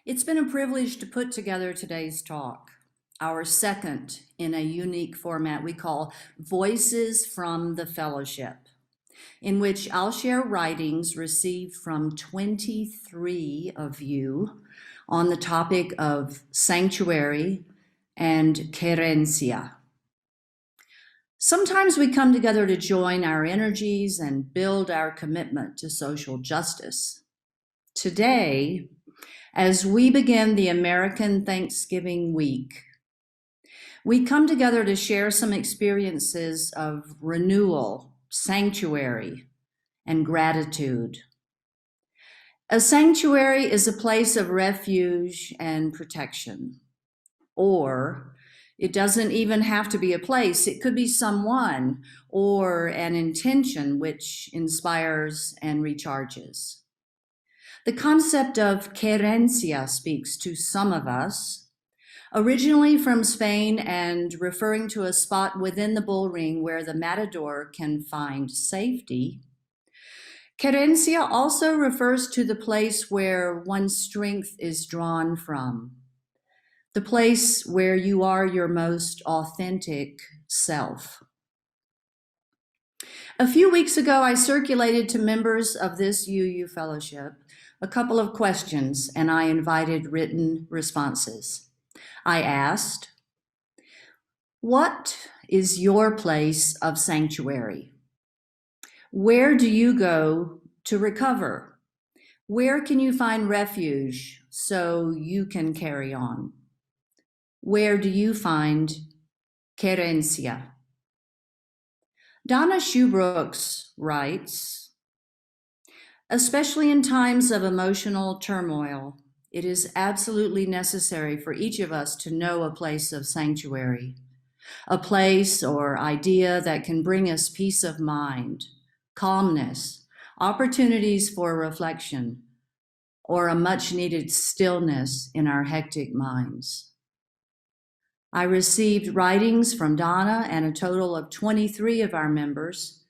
It's been a privilege to put together today's talk, our second in a unique format we call Voices from the Fellowship, in which I'll share writings received from 23 of you on the topic of sanctuary and querencia. Sometimes we come together to join our energies and build our commitment to social justice. Today, as we begin the American Thanksgiving week, we come together to share some experiences of renewal, sanctuary, and gratitude. A sanctuary is a place of refuge and protection, or it doesn't even have to be a place. It could be someone or an intention which inspires and recharges. The concept of querencia speaks to some of us, originally from Spain and referring to a spot within the bull ring where the matador can find safety. Querencia also refers to the place where one's strength is drawn from, the place where you are your most authentic self. A few weeks ago, I circulated to members of this UU fellowship a couple of questions, and I invited written responses. I asked, what is your place of sanctuary? Where do you go to recover? Where can you find refuge so you can carry on? Where do you find querencia? Donna Shoebrooks writes, especially in times of emotional turmoil, it is absolutely necessary for each of us to know a place of sanctuary, a place or idea that can bring us peace of mind, calmness, opportunities for reflection, or a much-needed stillness in our hectic minds. I received writings from Donna and a total of 23 of our members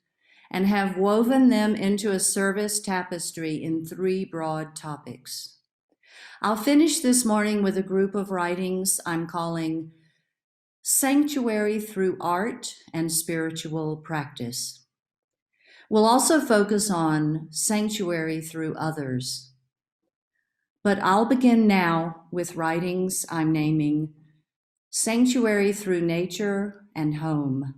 and have woven them into a service tapestry in 3 broad topics. I'll finish this morning with a group of writings I'm calling Sanctuary Through Art and Spiritual Practice. We'll also focus on sanctuary through others. But I'll begin now with writings I'm naming Sanctuary Through Nature and Home,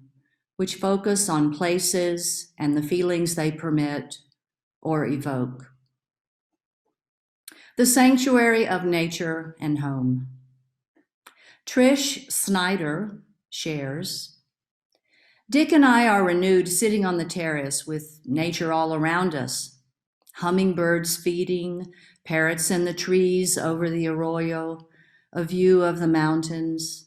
which focus on places and the feelings they permit or evoke. The Sanctuary of Nature and Home. Trish Snyder shares, Dick and I are renewed sitting on the terrace with nature all around us, hummingbirds feeding, parrots in the trees over the arroyo, a view of the mountains,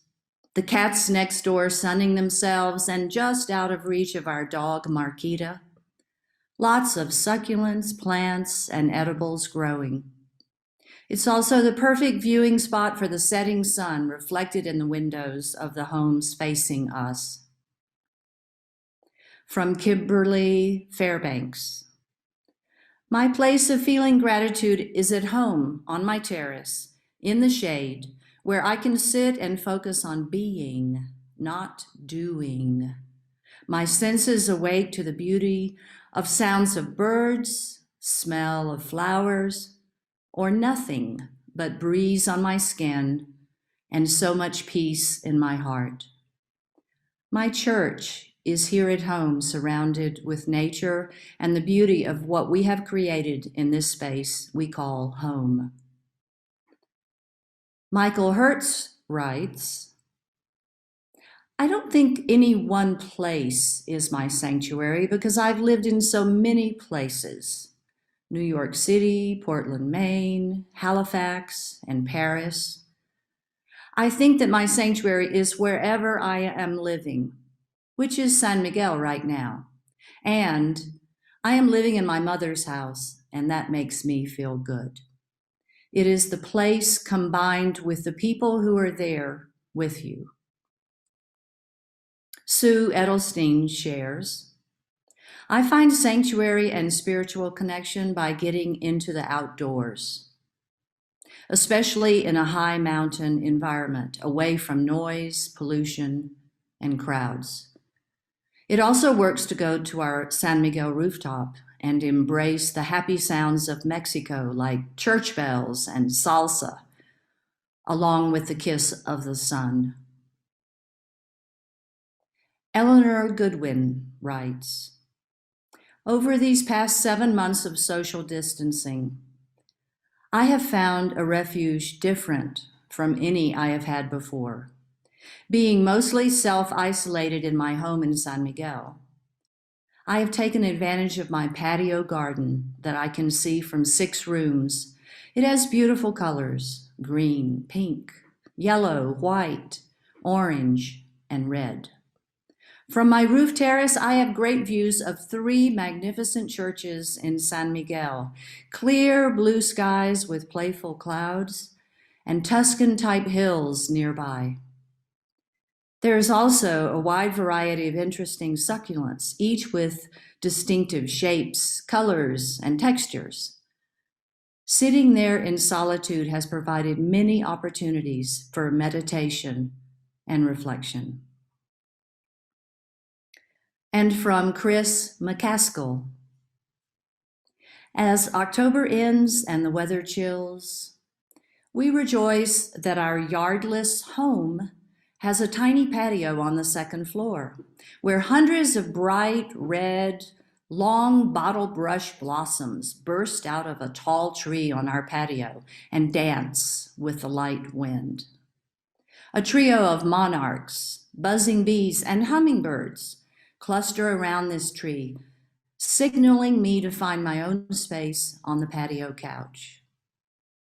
the cats next door sunning themselves and just out of reach of our dog Marquita. Lots of succulents, plants, and edibles growing. It's also the perfect viewing spot for the setting sun reflected in the windows of the homes facing us. From Kimberly Fairbanks. My place of feeling gratitude is at home on my terrace, in the shade, where I can sit and focus on being, not doing. My senses awake to the beauty of sounds of birds, smell of flowers, or nothing but breeze on my skin and so much peace in my heart. My church is here at home, surrounded with nature and the beauty of what we have created in this space we call home. Michael Hertz writes, I don't think any one place is my sanctuary because I've lived in so many places. New York City, Portland, Maine, Halifax, and Paris. I think that my sanctuary is wherever I am living, which is San Miguel right now. And I am living in my mother's house, and that makes me feel good. It is the place combined with the people who are there with you. Sue Edelstein shares, I find sanctuary and spiritual connection by getting into the outdoors. especially in a high mountain environment, away from noise, pollution, and crowds. It also works to go to our San Miguel rooftop and embrace the happy sounds of Mexico, like church bells and salsa, along with the kiss of the sun. Eleanor Goodwin writes, over these past 7 months of social distancing, I have found a refuge different from any I have had before. Being mostly self-isolated in my home in San Miguel, I have taken advantage of my patio garden that I can see from 6 rooms. It has beautiful colors, green, pink, yellow, white, orange, and red. From my roof terrace, I have great views of 3 magnificent churches in San Miguel, clear blue skies with playful clouds, and Tuscan-type hills nearby. There is also a wide variety of interesting succulents, each with distinctive shapes, colors, and textures. Sitting there in solitude has provided many opportunities for meditation and reflection. And from Chris McCaskill, as October ends and the weather chills, we rejoice that our yardless home has a tiny patio on the 2nd floor, where hundreds of bright red, long bottle brush blossoms burst out of a tall tree on our patio and dance with the light wind. A trio of monarchs, buzzing bees, and hummingbirds cluster around this tree, signaling me to find my own space on the patio couch.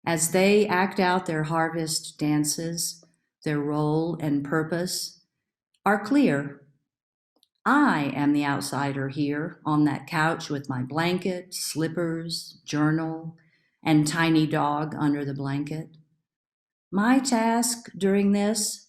As they act out their harvest dances, their role and purpose are clear. I am the outsider here on that couch with my blanket, slippers, journal, and tiny dog under the blanket. My task during this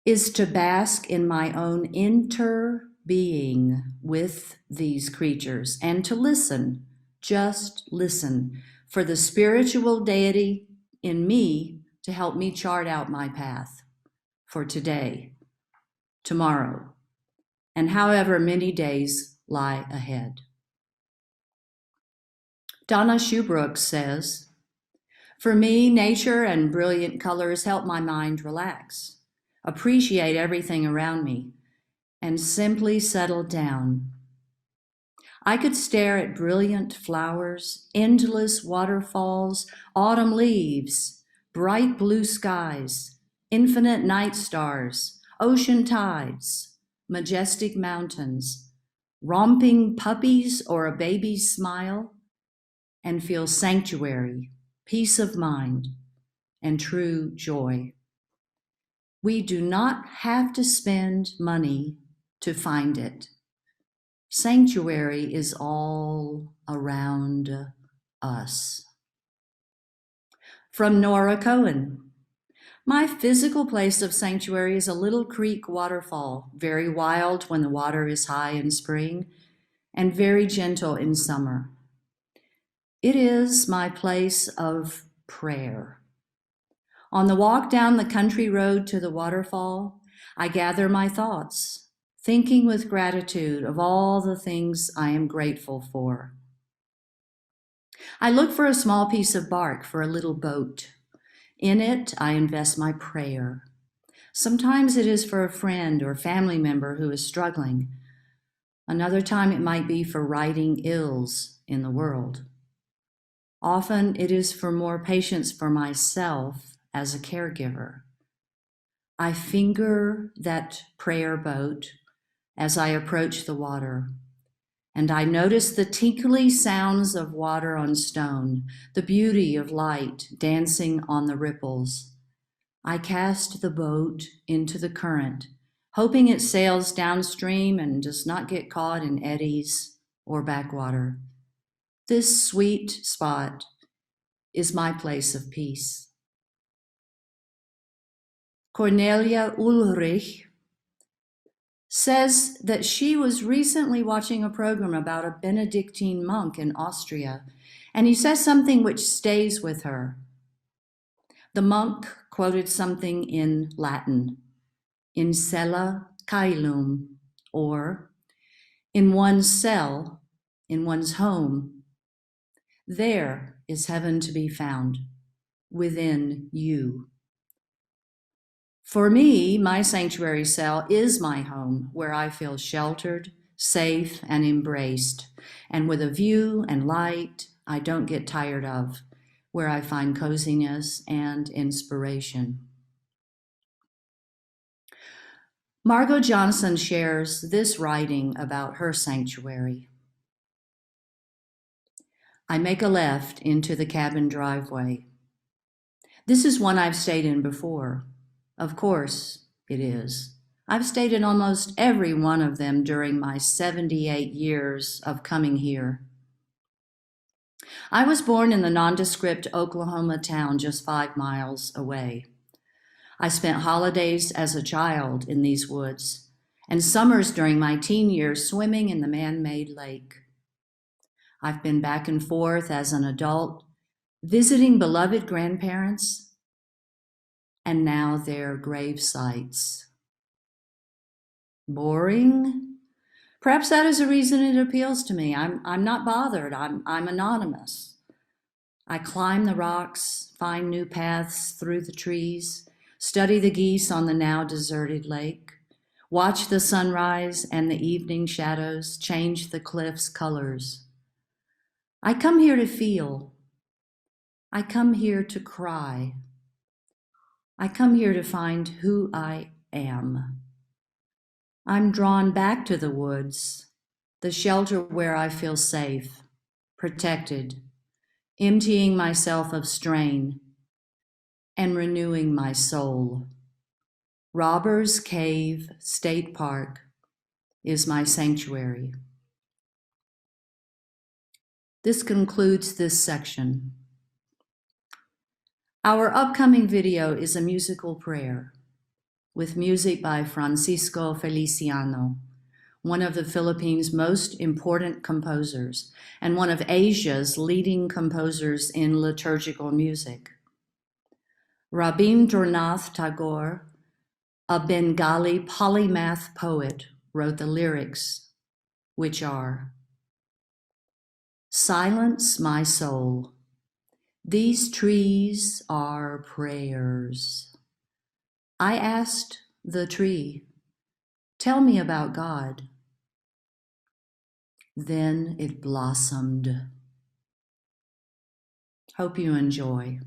is to bask in my own inter-being with these creatures and to listen, just listen, for the spiritual deity in me to help me chart out my path for today, tomorrow, and however many days lie ahead. Donna Shoebrooks says, for me, nature and brilliant colors help my mind relax, appreciate everything around me, and simply settle down. I could stare at brilliant flowers, endless waterfalls, autumn leaves, bright blue skies, infinite night stars, ocean tides, majestic mountains, romping puppies or a baby's smile, and feel sanctuary, peace of mind, and true joy. We do not have to spend money to find it. Sanctuary is all around us. From Nora Cohen, my physical place of sanctuary is a little creek waterfall, very wild when the water is high in spring and very gentle in summer. It is my place of prayer. On the walk down the country road to the waterfall, I gather my thoughts, thinking with gratitude of all the things I am grateful for. I look for a small piece of bark for a little boat. In it, I invest my prayer. Sometimes it is for a friend or family member who is struggling. Another time it might be for righting ills in the world. Often it is for more patience for myself as a caregiver. I finger that prayer boat as I approach the water, and I notice the tinkly sounds of water on stone, the beauty of light dancing on the ripples. I cast the boat into the current, hoping it sails downstream and does not get caught in eddies or backwater. This sweet spot is my place of peace. Cornelia Ulrich says that she was recently watching a program about a Benedictine monk in Austria, and he says something which stays with her. The monk quoted something in Latin, in cella caelum, or in one's cell, in one's home. There is heaven to be found, within you. For me, my sanctuary cell is my home, where I feel sheltered, safe, and embraced, and with a view and light I don't get tired of, where I find coziness and inspiration. Margot Johnson shares this writing about her sanctuary. I make a left into the cabin driveway. This is one I've stayed in before. Of course it is. I've stayed in almost every one of them during my 78 years of coming here. I was born in the nondescript Oklahoma town just 5 miles away. I spent holidays as a child in these woods and summers during my teen years swimming in the man-made lake. I've been back and forth as an adult, visiting beloved grandparents and now their grave sites. Boring? Perhaps that is a reason it appeals to me. I'm not bothered. I'm anonymous. I climb the rocks, find new paths through the trees, study the geese on the now deserted lake, watch the sunrise and the evening shadows change the cliff's colors. I come here to feel. I come here to cry. I come here to find who I am. I'm drawn back to the woods, the shelter where I feel safe, protected, emptying myself of strain and renewing my soul. Robbers Cave State Park is my sanctuary. This concludes this section. Our upcoming video is a musical prayer with music by Francisco Feliciano, one of the Philippines' most important composers and one of Asia's leading composers in liturgical music. Rabindranath Tagore, a Bengali polymath poet, wrote the lyrics, which are, "Silence my soul. These trees are prayers. I asked the tree, tell me about God. Then it blossomed." Hope you enjoy.